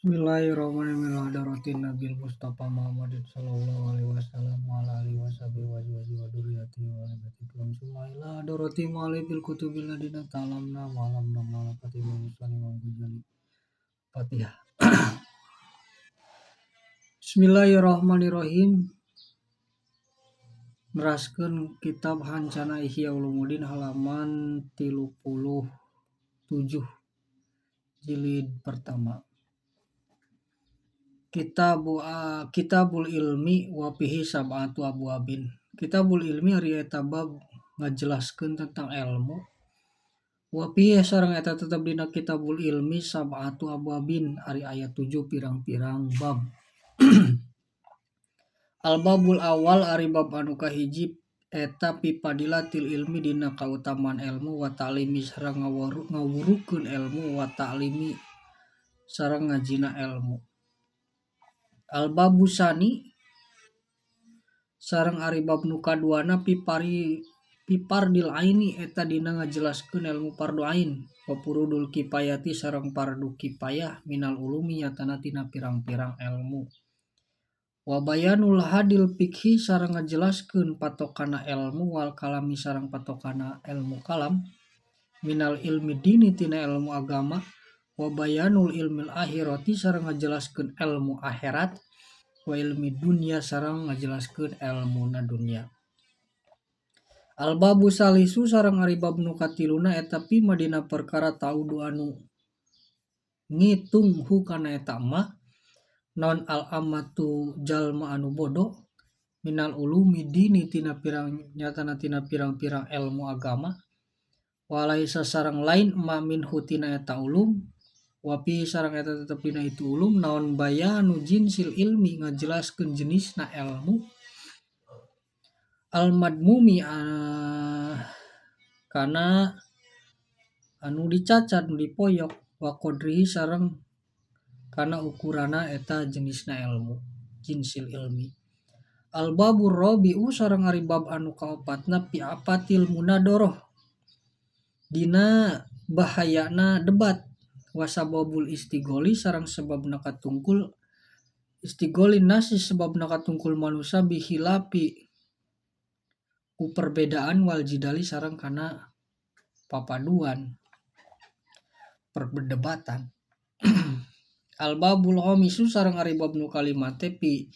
Bismillahirrahmanirrahim. Hadratin Nabil Mustafa Muhammadin sallallahu alaihi wasallam wa ala alihi washabihi wa azwajihi wa dzurriyyatihi wa ali baitihi Bismillah hadratin ma'alifil kutubil ladina ta'lamna ma'alamna ma'alafati musani wa gujali Fatihah. Bismillahirrahmanirrahim. Neraskeun kitab Hancana Ihya Ulumuddin halaman 37 jilid pertama. Kitabul ilmi wa fihi sab'atu abwabin. Kitabul ilmi ari eta bab ngajelaskeun tentang ilmu. Wa fihi sareng eta tetep dina kitabul ilmi sab'atu abwabin ari aya 7 pirang-pirang bab. Al babul awal ari bab anu kahiji eta pipadilatil ilmi dina kautamaan ilmu wa ta'limi sareng ngawurukeun ilmu wa ta'limi sareng ngajina ilmu. Al babu sani sareng ari bab nu kaduana pipardil aini eta dina ngajelaskeun ilmu fardu ain wa furudul kifayati sareng fardu kifayah minal ulumi nyatana tina pirang-pirang ilmu. Wa bayanul hadil fikhi sareng ngajelaskeun patokana ilmu wal kalami sareng patokana ilmu kalam minal ilmi dini tina ilmu agama. Wa bayanul ilmil akhirati sareng ngajelaskeun ilmu akhirat wa ilmi dunya sareng ngajelaskeun ilmu na dunya. Al babu salisu sareng ari bab nu katiluna eta pima dina perkara taudu anu ngitung hukana eta mah non al amatu jalma anu bodoh minal ulumi dini tina pirang-pirang ilmu agama walaisa sareng lain ma min hutina eta ulum. Wapi sareng eta tetep dina itu ulum naon bayanu jinsil ilmi ngajelaskeun jenisna ilmu al madmumi kana anu dicacat nu dipoyok wa qadrihi sareng kana ukurana eta jenisna ilmu jinsil ilmi. Al babur rabi'u sareng ari bab anu kaopatna fi apatil munadoroh dina bahayana debat wasababul istigoli sareng sebabna katungkul istigoli nasi sebabna katungkul manusia bihilapi ku perbedaan wal jidali sareng kana papaduan perdebatan. Al babul khamisu sareng ari bab nu kalima teh pi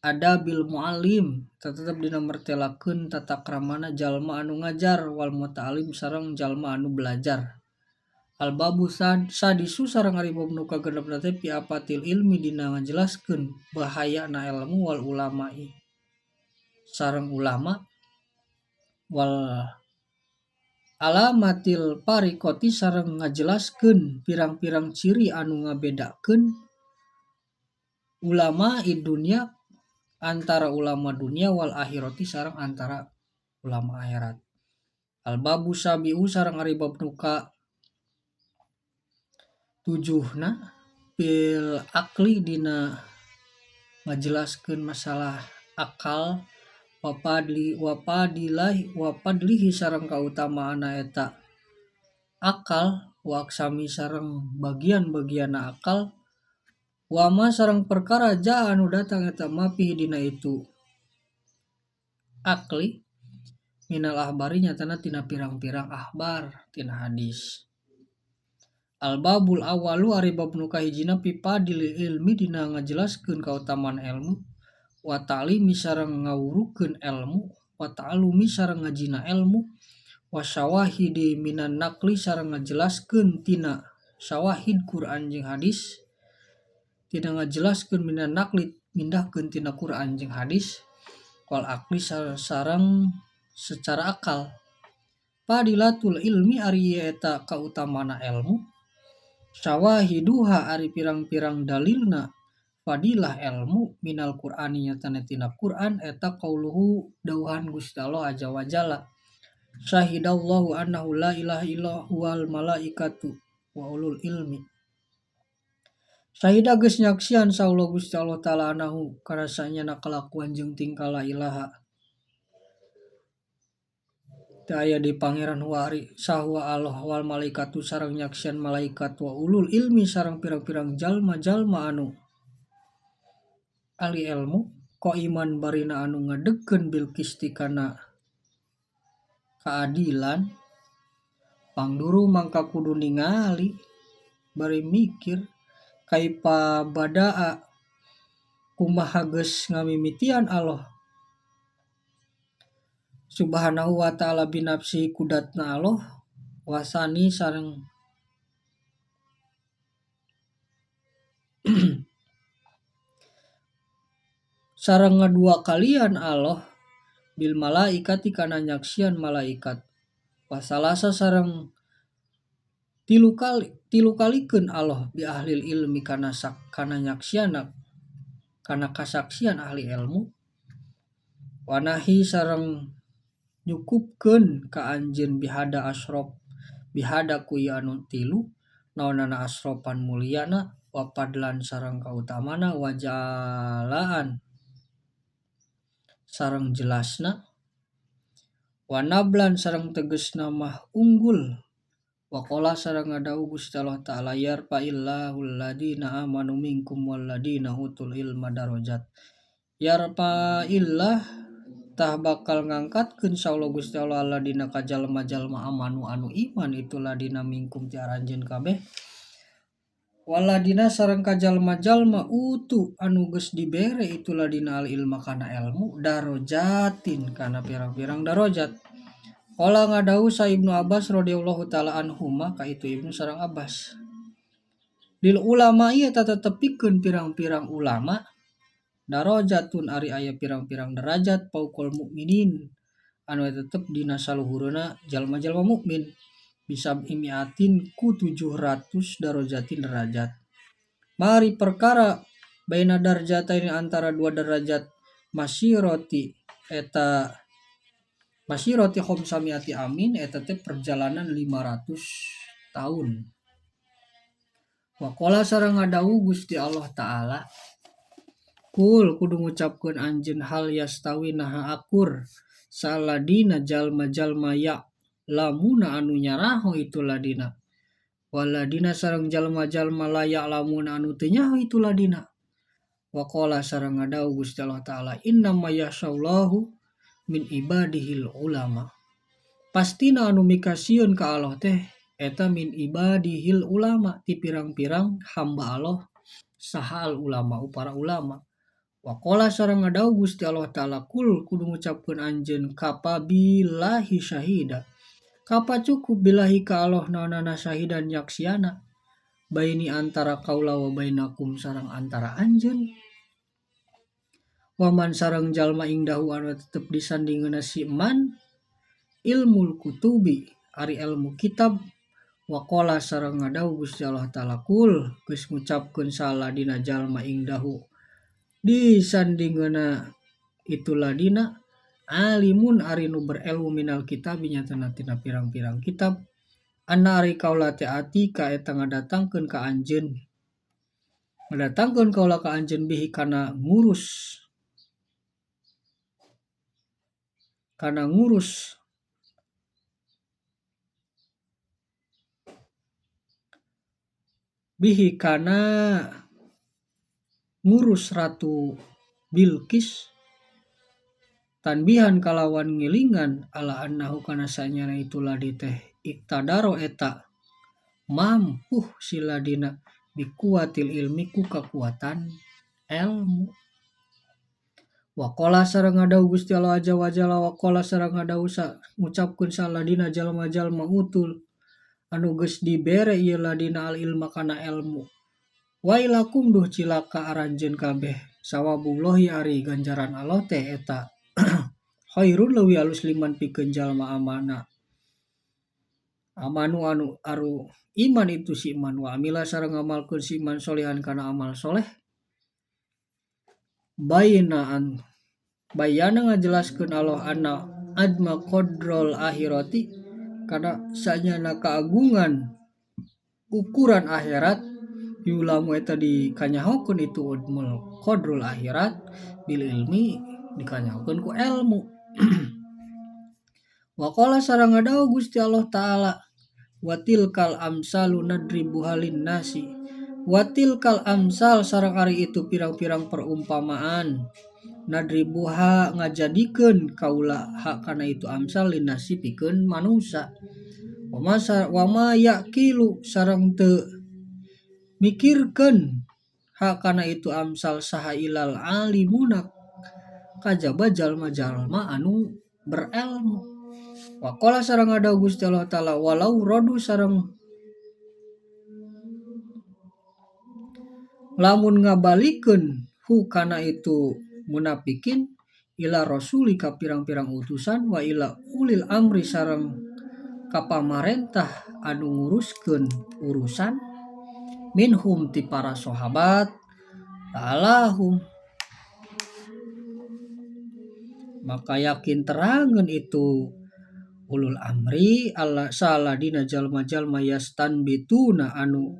adabil muallim tetep dina mertelakeun tata kramana jalma anu ngajar wal muta'allim sareng jalma anu belajar. Al babu sadisu sareng ari bab nu kagenepna teh fi apatil ilmi dina ngajelaskeun bahayana ilmu wal ulama'i sareng ulama wal alamatil pariqoti sareng ngajelaskeun pirang-pirang ciri anu ngabedakeun ulama dunya antara ulama dunia wal akhirati sareng antara ulama akhirat. Al babu sabiu sareng ari bab nu ka tujuhna bil akli dina ngajelaskeun masalah akal wapadlihi sareng kautamaana eta akal wa aksami sareng bagian-bagianna akal wama sareng perkara ja anu datang eta mapi dina itu akli minal ahbari nyatana tina pirang-pirang ahbar tina hadis. Al babul awalu ari bab nu kahijina pipadil ilmi dina ngajelaskeun kautamaan ilmu wa ta'limi sareng ngawurukeun ilmu wa ta'allumi sareng ngajina ilmu wa syawahidi minan naqli sareng ngajelaskeun tina syawahid Quran jeung hadis tina ngajelaskeun minan naqli mindahkeun tina Quran jeung hadis wal aqli sareng secara akal. Fadilatul ilmi ari eta kautamaana ilmu syawahiduha ari pirang-pirang dalilna fadilah ilmu minal Qur'ani nyatana tina Qur'an eta qauluhu dauhan Gusti Allah azza wa jalla syahidallahu annahu la ilaha illa huwal malaikatu wa ulul ilmi. Syahida geus nyaksian saullah Gusti Allah taala annahu karasanya kalakuan jeung tingkah la ilaha teu aya di pangeran huari sahwa Allah wal malaikatu sareng nyaksian malaikat wa ulul ilmi sareng pirang-pirang jalma-jalma anu ahli ilmu ko iman barina anu ngadegkeun bil kisti kana keadilan pangduru mangka kudu ningali bari mikir kaipa badaa kumaha geus ngamimitian Allah subhanahu wa ta'ala binafsi kudatna Allah wasani sareng sareng ngadua kalian Allah bil malaikati kana nyaksian malaikat wasalasa sareng tilu kalikeun Allah bi ahli ilmi kana nyaksian kana kasaksian ahli ilmu wanahi sareng nyukupkeun ka anjeun bihada ku anu tilu naonana asropan mulyana wapadlan sareng kautamana wajalaan sareng jelasna wanablan sareng tegesna mah unggul waqala sareng ngadawuh Gusti Allah taala yarfa'illahul ladina amanu minkum wal ladina utul ilma darajat yarfa'illah tah bakal ngangkatkeun insyaallah Gusti Allah ladina ka jalma-jalma amanu anu iman itulah dina minkum ti aranjeun kabeh waladina sareng ka jalma-jalma utu anu geus dibere itulah dina al ilma kana ilmu darajatin kana pirang-pirang darajat. Qala ngadawuh sa Ibnu Abbas radhiyallahu taala anhuma ka itu Ibnu sareng Abbas lil ulama ieu tetepikeun pirang-pirang ulama darajatun ari aya pirang-pirang derajat paukul mukminin anu tetep dina saluhurna jalma-jalma mukmin bisa imiatin ku 700 darajatin derajat. Mari perkara baina darajataini antara dua derajat masyirati khamsamiati amin eta teh perjalanan 500 tahun. Wa qala sareng ngadawuh Gusti Allah taala kul kudu ngucapkeun anjeun hal yastawi naha akur saladina jalma-jalma ya lamuna anu nyaraho itu ladina waladina sareng jalma-jalma layak lamuna anu teu nyaho itu ladina wa qala sareng ngadawuh Gusti Allah taala innama yasyallahu min ibadihil ulama pastina anu mikasieun ka Allah teh eta min ibadihil ulama ti pirang-pirang hamba Allah sahal ulama para ulama wa qala sareng ngadawuh Gusti Allah taala kul kudu ngucapkeun anjeun kapabilahi syahida kapa cukup bilahi ka Allah naonana syahidan yaksiana baini antara kaula wa bainakum sareng antara anjeun waman sareng jalma ingdahu anu tetep disandingeuna si man ilmul kutubi ari ilmu kitab wa qala sareng ngadawuh Gusti Allah taala kul geus ngucapkeun saladina jalma ingdahu disandingeuna itu ladina alimun ari nu berilmu minal kitab nyatana tina pirang-pirang kitab anna ari kaula teh atika eta ngadatangkeun ka anjeun kaula ka anjeun bihi kana ngurus bihi kana ngurus Ratu Bilqis tanbihan kalawan ngilingan ala annahu kana sanyana itu ladi teh iktadaro eta mampu siladina bikuatil ilmi ku kekuatan ilmu wa qala sareng ngadawuh Gusti Allah azza wa jalla wa qala sareng ngadawuh ngucapkeun saladina jalma-jalma utul anu geus dibere ieu ladina al ilma kana ilmu wailakum duh cilaka aranjeun kabeh sawabullahi ari ganjaran Allah teh eta khairun leuwih alus liman pikeun jalma amanu anu aru iman itu si iman wa amila sareng ngamalkeun si iman solehan kana amal soleh bayana ngajelaskeun Allah anna adma qadrul akhirati kana sanyana keagungan ukuran akhirat yulamu eta dikanyahokeun itu admul qadrul akhirat bil ilmi dikanyahokeun ku ilmu Wa qala sareng ngadawu Gusti Allah taala watilkal amsalu nadribuha linnasi watilkal amsal sareng ari itu pirang-pirang perumpamaan nadribuha ngajadikeun kaula hak kana itu amsal linnasi pikeun manusia wama yakilu sareng teu mikirkeun hak kana itu amsal saha ilal alimuna kajaba jalma-jalma anu berilmu. Waqala sareng ngadawu Gusti Allah taala walau rodu sareng lamun ngabalikeun hu kana itu munafikin ila rasuli ka pirang-pirang utusan wa ila ulil amri sareng ka pamarentah anu nguruskeun urusan minhum ti para sahabat ta'alahum maka yakin terangan itu ulul amri Allah saladina jalma-jalma yastanbituna anu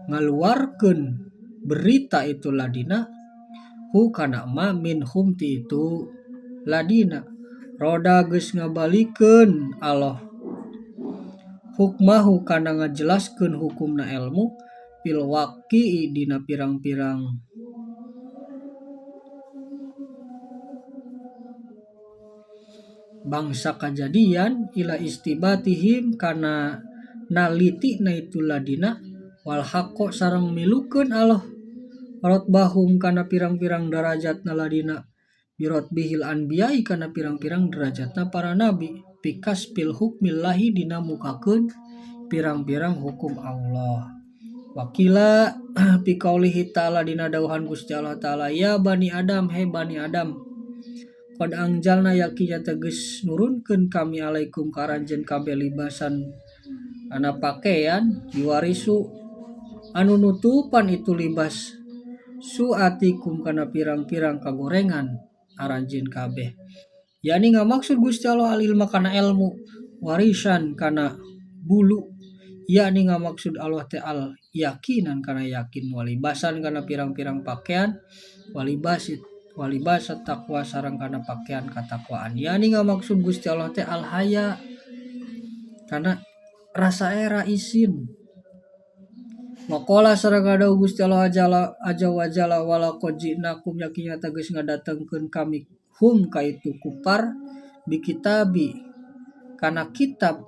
ngaluarkeun berita itu ladina hu kana ma minhum ti itu ladina roda geus ngabalikeun Allah hukmahu kana ngajelaskeun hukumna ilmu fil waqi dina pirang-pirang bangsa kejadian ila istibatihim kana naliti na itu ladina wal haqqo sareng milukeun Allah rotbahum kana pirang-pirang derajat na ladina birotbihil anbiya'i kana pirang-pirang derajatna para nabi pikas pil hukmillahi dina mukakeun pirang-pirang hukum Allah. Wakila piqaulihi ta'ala dina dawuhan Gusti Allah ta'ala ya bani Adam he bani Adam qad angjalna yakinya teges nurunkeun kami alaikum karanjeun kabeh libasan ana pakaian diwarisu anu nutupan itu libas suatikum kana pirang-pirang kagorengan aranjeun kabeh yani ngamaksud Gusti Allah al ilma kana ilmu warisan kana bulu yakni ngamaksud Allah ta'al yakinan kana yakin walibasan kana pirang-pirang pakaian walibas takwa sareng kana pakaian katakwaan yakni ngamaksud Gusti Allah ta'al haya kana rasa era isin Waqala sareng ngadawu Gusti Allah aja wajala walaqad ji'nakum yakinya tegas ngadatengkeun kami hum ka itu kupar bikitabi kana kitab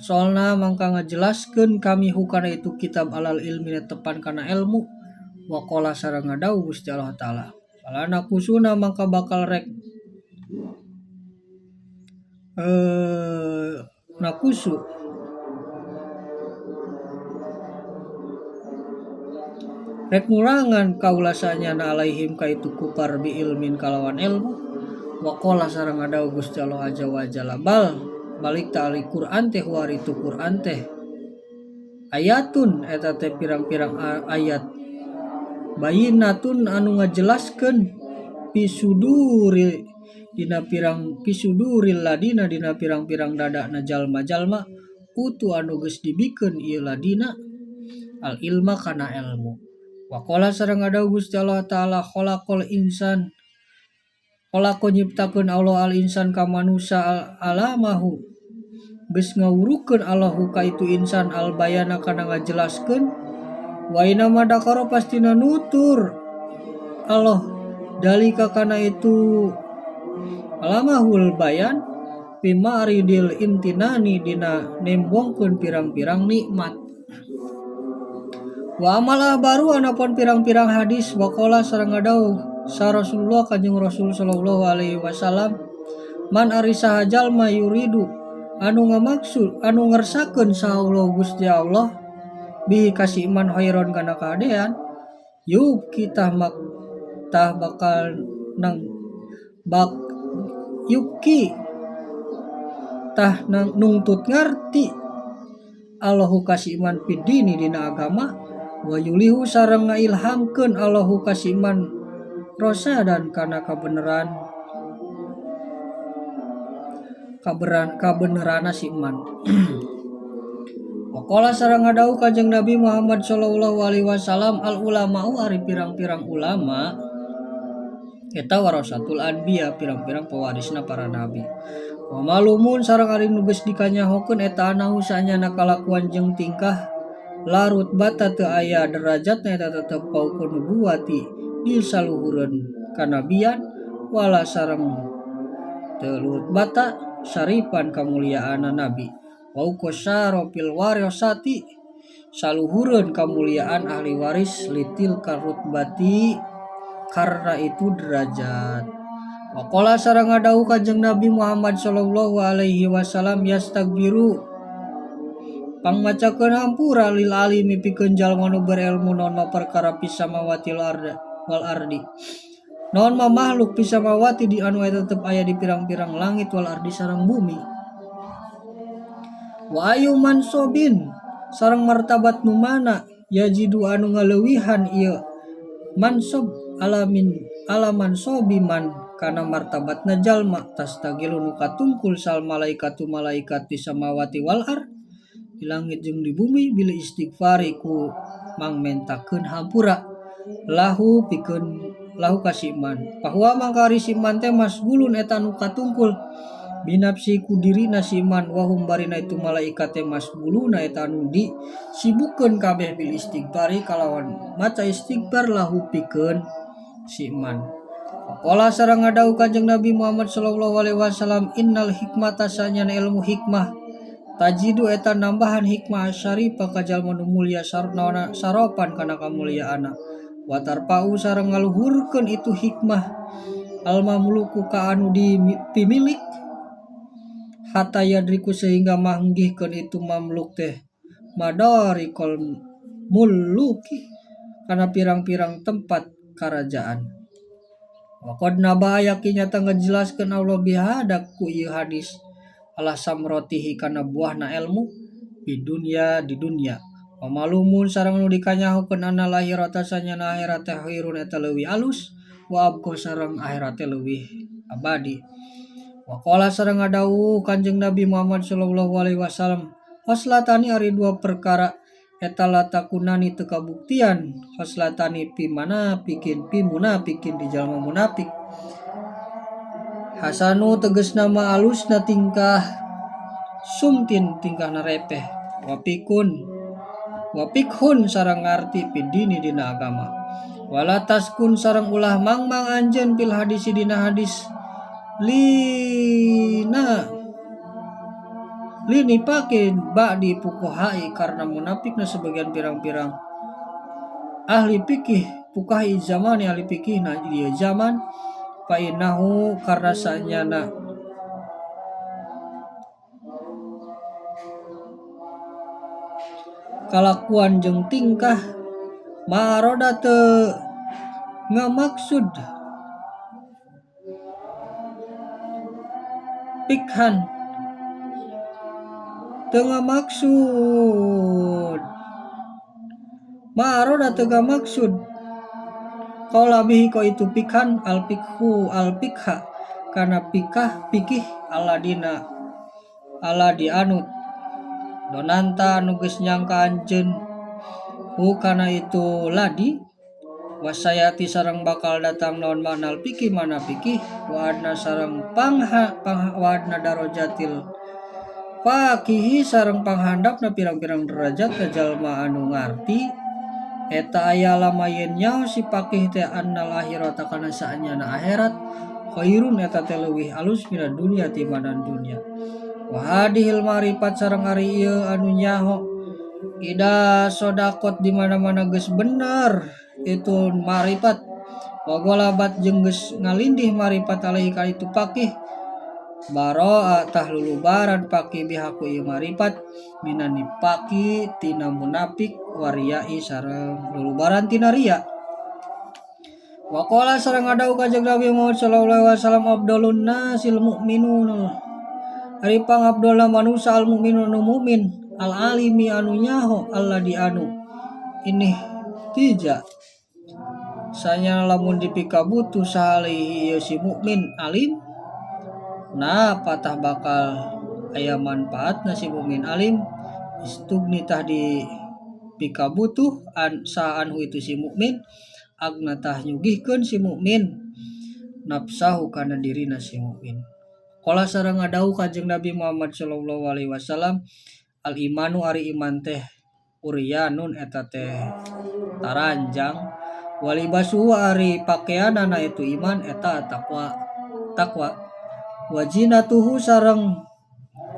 soalna mangka ngajelaskeun kami hukana itu kitab alal ilmi tepan kana ilmu waqala sareng ngadawu Gusti Allah taala alana kusuna mangka bakal rek nakusu rek ngurangan kaulasanya na alaihim ka itu kupar bi ilmin kalawan ilmu waqala sareng ngadawu Gusti Allah aja wajalla balik ta'ali Quran teh wari itu Quran teh ayatun eta teh pirang-pirang ayat bayinatun anu ngajelaskeun pisuduril ladina dina pirang-pirang dadana jalma-jalma utu anu geus dibikeun ieu ladina al ilma kana ilmu waqala sareng ngadawu Gusti Allah taala khalaqal insan khalaqo nyiptakeun Allah al insan ka manusia alamahu geus ngawurukeun Allahu ka itu insan al bayana kana ngajelaskeun wa ina madakaro pastina nutur Allah dalika kana itu alamahul bayan pimaridil imtinani dina nembongkeun pirang-pirang nikmat wa amalah baru anapun pirang-pirang hadis waqala sareng ngadawu sa Rasulullah kanjeng Rasul sallallahu alaihi wasallam man ari saha jalma yuridu anu ngamaksud anu ngersakeun sa Allah Gusti Allah bihi kasih iman khairon kana kadean yuk kita tah bakal nang yuki tah nang nungtut ngarti Allahu kasih iman pidini dina agama wa yulihu sareng ngailhamkeun Allahu kasih iman rosadan kana kabenerana si iman waqala sareng ngadawu kanjeng Nabi Muhammad sallallahu alaihi wasallam al ulama'u ari pirang-pirang ulama eta warasatul anbiya pirang-pirang pewarisna para nabi Wa malumun sareng ari nu geus dikanyahokeun eta anahu saanyana kalakuan jeung tingkah larut bata teu aya derajatna eta tetep paukeun nubuwati di saluhureun kanabian wala sareng teu luhut bata syarifan kamuliaanna nabi wa uqasyara fil warasati saluhureun kamuliaan ahli waris litil karutbati karena itu derajat. Waqala sareng ngadawuh Kanjeng Nabi Muhammad sallallahu alaihi wasallam yastakbiru pangmacakeun hampura lil alimi pikeun jalma nu berilmu naon perkara pisamawati wal ardi naon makhluk pisamawati di anu tetep aya di pirang-pirang langit wal ardi sareng bumi. Wa ayu mansobin sareng martabat nu mana yajidu anu ngaleuwihan ieu mansob alaman sobiman kana martabatna jalma tastagilu nu katungkul sal malaikatu malaikat di samawati wal ard di langit jeung di bumi bil istighfari ku mangmentakeun hampura lahu kasiman bahwa mangkari siman teh masgulun eta nu katungkul binapsi ku dirina siman wahum barina itu malaikat teh masguluna eta nu disibukkeun kabeh bil istighfari kalawan maca istighfar lahu pikeun siman. Qala sareng ngadawuh Kanjeng Nabi Muhammad sallallahu alaihi wasallam innal hikmata sanyana ilmu hikmah tajidu eta nambahan hikmah syarifah ka jalma nu mulia sarana saropan kana kamuliaanna wa tarpau sareng ngaluhurkeun itu hikmah al mamluku ka anu dipimilik hatta yadriku sehingga manggihkeun itu mamluk teh madarikul muluki kana pirang-pirang tempat kerajaan. Waqad naba yakin nyata ngajelaskeun Allah bihadak ku ieu hadis ala samrotihi kana buahna ilmu di dunia wa malumun sareng nu dikanyahokeun anna lahirata sanyana akhirat teh khairun eta leuwih alus wa abqa sareng akhirat teh leuwih abadi. Wa qala sareng ngadawuh Kanjeng Nabi Muhammad sallallahu alaihi wasallam khoslatani ari dua perkara eta latakunani teu kabuktian khoslatani pi munafikin di jalma munafik hasanu tegasna ma alusna tingkah sumtin tingkahna repeh wapikhun sareng ngarti pidini dina agama wala taskun sareng ulah mangmang anjeun pil hadis dina hadis lini pakin ba'di fuqahai karena munafikna sebagian pirang-pirang ahli fikih fuqahai zamani ahli fikih na dia zaman fa innahu karena sanyana kalakuan jeung tingkah maroda teu ngamaksud pikhan tengah maksud ma'aroda tengah maksud qala bihi ko itu pikhan al pikha kana pikih ala dianut donanta anu geus nyangka anjeun kana itu ladi wasayati sareng bakal datang naon manal pikih mana pikih wa adna sareng wa adna darajatil fakihi sareng panghandapna pirang-pirang derajat ka jalma anu ngarti eta aya lamayen nyaho si pakih teh annal akhirata kana saanyana akhirat khairun eta teh leuwih alus mina dunya timbandang dunya wa hadhil marifat sareng ari ieu anu nyaho ida sodakot di mana-mana geus bener itu marifat wa golabat jeung geus ngalindih marifat alaihi ka itu pakih baro'a tahlulubaran paki bihaku ieu marifat minani paki tina munafik wariai sareng lulubaran tina ria. Wa qala sareng ngadawuh Kanjeng Nabi Muhammad sallallahu alaihi wasallam afdalun nasil mu'minun ari pangabdolna manusia al mu'minun nu mukmin al alimi anu nyaho Allah di anu ini tija sanya lamun dipikabutu salihi ieu si mukmin alim nah patah bakal aya manfaatna si mukmin alim istugni tah di pikabutuh anhu itu si mukmin agna tah nyugihkeun si mukmin nafsahu kana dirina si mukmin Qala sareng ngadauh Kanjeng Nabi Muhammad sallallahu alaihi wasallam, al imanu ari iman teh uryanun eta teh taranjang, walibasu ari pakaianana itu iman eta takwa wajinatuhu sareng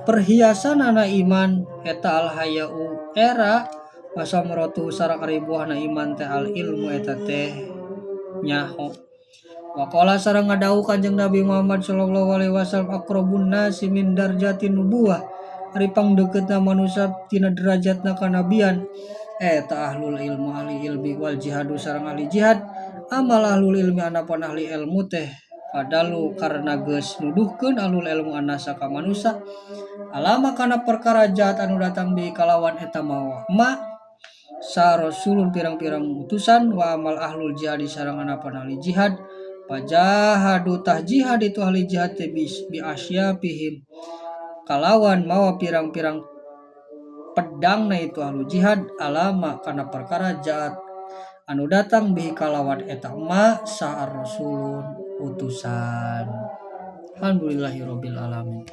perhiasanana iman eta al hayau era wasamratu sareng ari buahna iman teh al ilmu eta teh nyaho. Waqala sareng ngadauh Kanjeng Nabi Muhammad sallallahu alaihi wasallam, aqrabun nasi min darjatin nubuwah, ari pangdeukeutna manusia tina derajatna kanabian eta ahlul ilmu ahli ilmi wal jihadu sareng ahli jihad, amal ahlul ilmi anapan ahli ilmu teh padalu karena geus nuduhkeun ahlul ilmu anasa ka manusia alama kana perkara jahat anu datang di kalawan eta ma sa rasulun pirang-pirang utusan wa amal ahlul jihad sareng anapan ahli jihad pajahadu tah jihad itu ahli jihad teh bi asyapihim kalawan mawa pirang-pirang pedangna itu ahli jihad alama kana perkara jahat anu datang bi kalawan eta ma sa rasulun utusan. Alhamdulillahirabbil alamin.